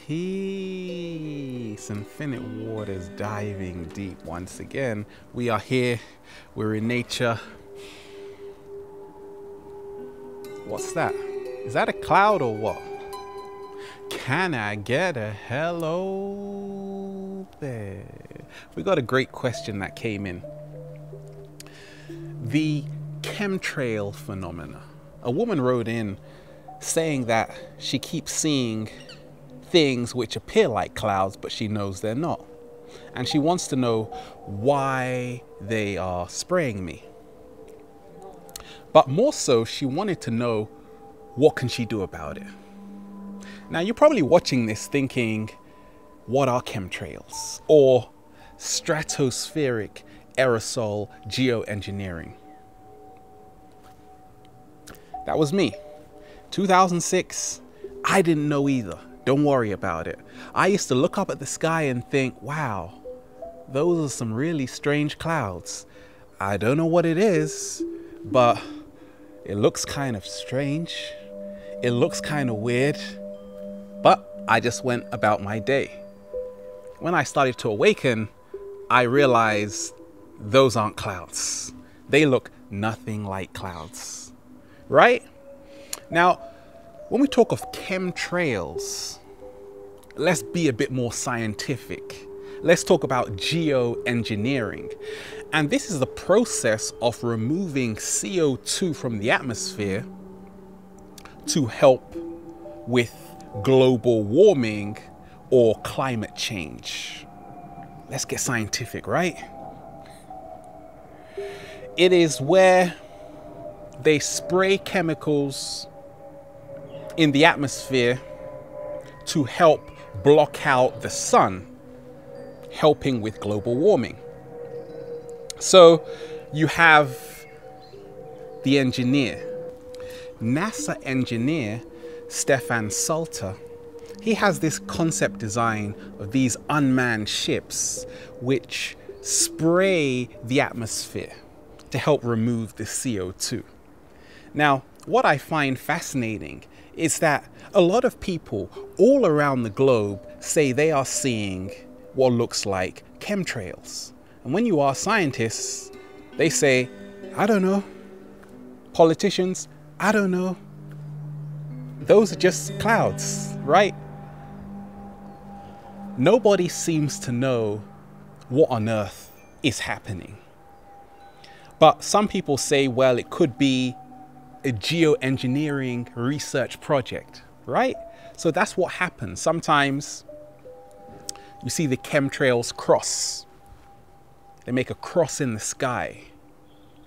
Peace, infinite waters diving deep once again. We are here, we're in nature. What's that? Is that a cloud or what? Can I get a hello there? We got a great question that came in. The chemtrail phenomena. A woman wrote in saying that she keeps seeing things which appear like clouds, but she knows they're not. And she wants to know why they are spraying me. But more so, she wanted to know, what can she do about it? Now, you're probably watching this thinking, what are chemtrails? Or stratospheric aerosol geoengineering? That was me. 2006, I didn't know either. Don't worry about it. I used to look up at the sky and think, wow, those are some really strange clouds. I don't know what it is, but it looks kind of strange. It looks kind of weird, but I just went about my day. When I started to awaken, I realized those aren't clouds. They look nothing like clouds, right? Now, when we talk of chemtrails, let's be a bit more scientific. Let's talk about geoengineering. And this is the process of removing CO2 from the atmosphere to help with global warming or climate change. Let's get scientific, right? It is where they spray chemicals in the atmosphere to help block out the sun, helping with global warming. So you have the engineer, NASA engineer Stefan Salter. He has this concept design of these unmanned ships which spray the atmosphere to help remove the CO2. Now, what I find fascinating is that a lot of people all around the globe say they are seeing what looks like chemtrails. And when you ask scientists, they say, I don't know. Politicians, I don't know. Those are just clouds, right? Nobody seems to know what on earth is happening. But some people say, well, it could be a geoengineering research project, right? So that's what happens. Sometimes you see the chemtrails cross. They make a cross in the sky.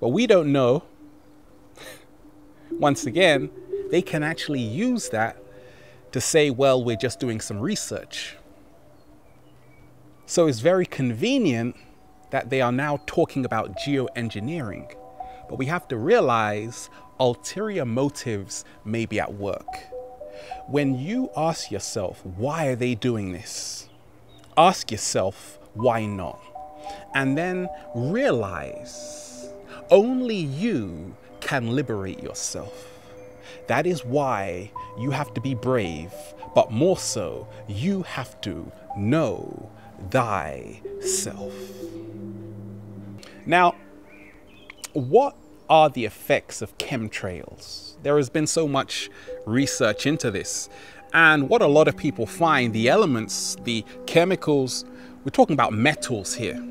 But we don't know. Once again, they can actually use that to say, well, we're just doing some research. So it's very convenient that they are now talking about geoengineering. But we have to realize ulterior motives may be at work. When you ask yourself, why are they doing this? Ask yourself, why not? And then realize only you can liberate yourself. That is why you have to be brave, but more so, you have to know thyself. Now, what are the effects of chemtrails? There has been so much research into this. And what a lot of people find, the elements, the chemicals, we're talking about metals here.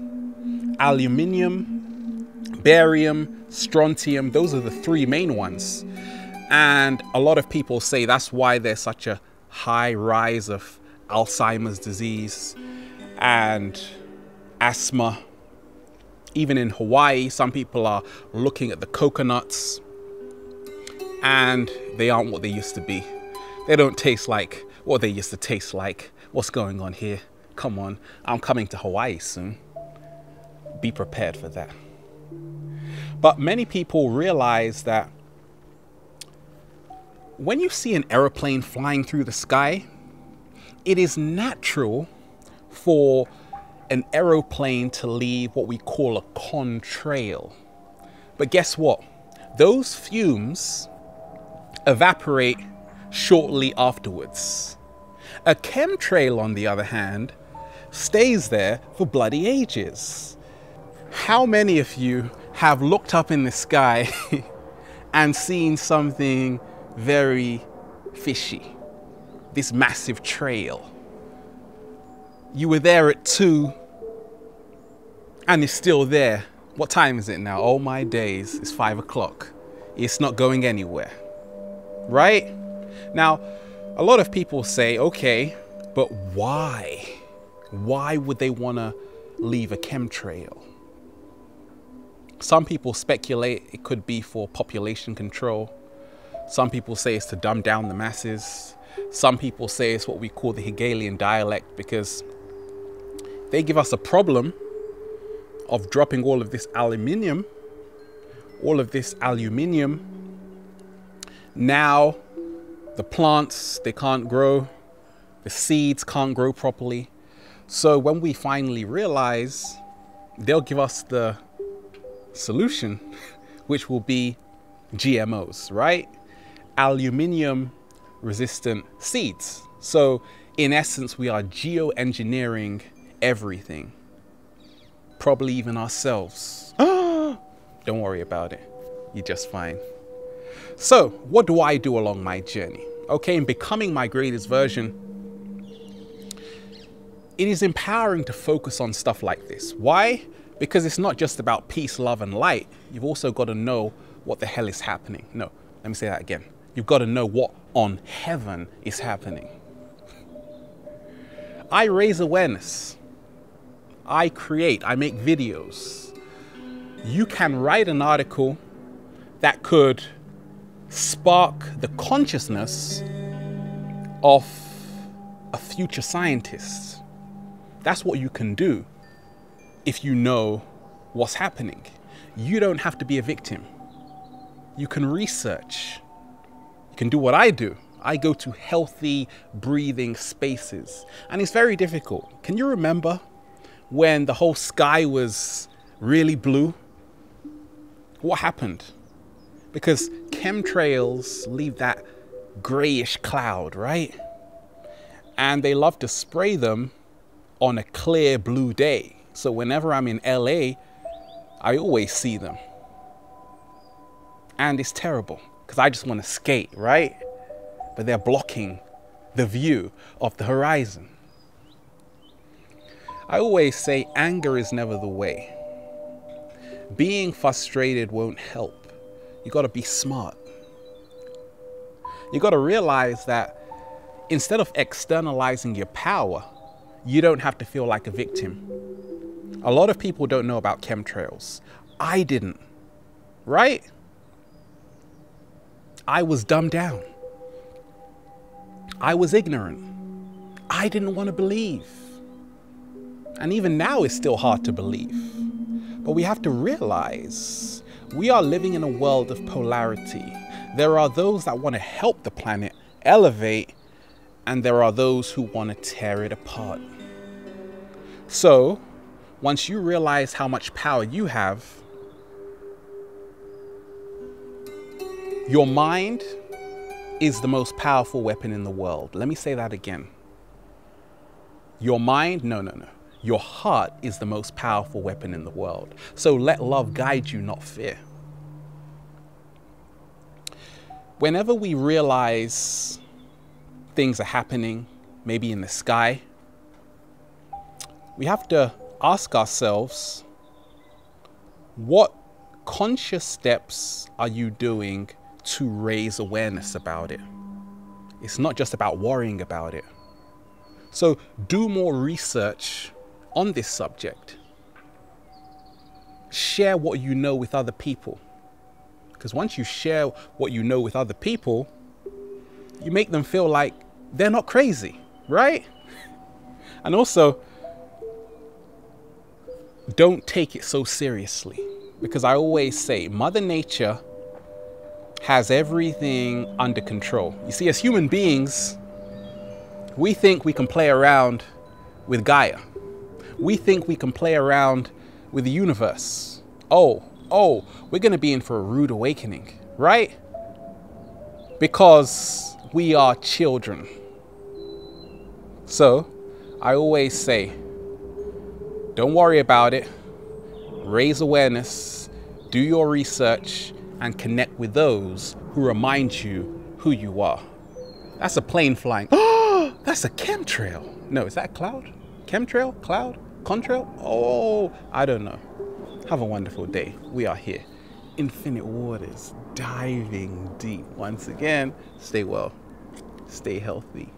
Aluminium, barium, strontium, those are the three main ones. And a lot of people say that's why there's such a high rise of Alzheimer's disease and asthma. Even in Hawaii, some people are looking at the coconuts and they aren't what they used to be. They don't taste like what they used to taste like. What's going on here? Come on, I'm coming to Hawaii soon. Be prepared for that. But many people realize that when you see an aeroplane flying through the sky, it is natural for an aeroplane to leave what we call a contrail. But guess what? Those fumes evaporate shortly afterwards. A chemtrail, on the other hand, stays there for bloody ages. How many of you have looked up in the sky and seen something very fishy? This massive trail. You were there at 2 and it's still there. What time is it now? Oh my days, it's 5 o'clock. It's not going anywhere, right? Now, a lot of people say, okay, but why? Why would they want to leave a chemtrail? Some people speculate it could be for population control. Some people say it's to dumb down the masses. Some people say it's what we call the Hegelian dialect, because they give us a problem of dropping all of this aluminium. Now the plants, they can't grow. The seeds can't grow properly. So when we finally realize, they'll give us the solution, which will be GMOs, right? Aluminium resistant seeds. So in essence, we are geoengineering everything, probably even ourselves. Don't worry about it, you're just fine. So what do I do along my journey? Okay, in becoming my greatest version, it is empowering to focus on stuff like this. Why? Because it's not just about peace, love, and light. You've also got to know what the hell is happening. No, let me say that again. You've got to know what on heaven is happening. I raise awareness. I create, I make videos. You can write an article that could spark the consciousness of a future scientist. That's what you can do if you know what's happening. You don't have to be a victim. You can research. You can do what I do. I go to healthy breathing spaces, and it's very difficult. Can you remember when the whole sky was really blue? What happened? Because chemtrails leave that grayish cloud, right? And they love to spray them on a clear blue day. So whenever I'm in LA, I always see them. And it's terrible because I just want to skate, right? But they're blocking the view of the horizon. I always say anger is never the way. Being frustrated won't help. You got to be smart. You got to realize that instead of externalizing your power, you don't have to feel like a victim. A lot of people don't know about chemtrails. I didn't, right? I was dumbed down. I was ignorant. I didn't want to believe. And even now it's still hard to believe. But we have to realize we are living in a world of polarity. There are those that want to help the planet elevate, and there are those who want to tear it apart. So, once you realize how much power you have, your mind is the most powerful weapon in the world. Let me say that again. Your mind, no. Your heart is the most powerful weapon in the world. So let love guide you, not fear. Whenever we realize things are happening, maybe in the sky, we have to ask ourselves, what conscious steps are you doing to raise awareness about it? It's not just about worrying about it. So do more research on this subject. Share what you know with other people. Because once you share what you know with other people, you make them feel like they're not crazy, right? And also, don't take it so seriously. Because I always say, Mother Nature has everything under control. You see, as human beings, we think we can play around with Gaia. We think we can play around with the universe. Oh, we're going to be in for a rude awakening, right? Because we are children. So I always say, don't worry about it. Raise awareness, do your research, and connect with those who remind you who you are. That's a plane flying. Oh, that's a chemtrail. No, is that a cloud? Chemtrail? Cloud? Contrail? Oh, I don't know. Have a wonderful day. We are here. Infinite waters, diving deep. Once again, stay well, stay healthy.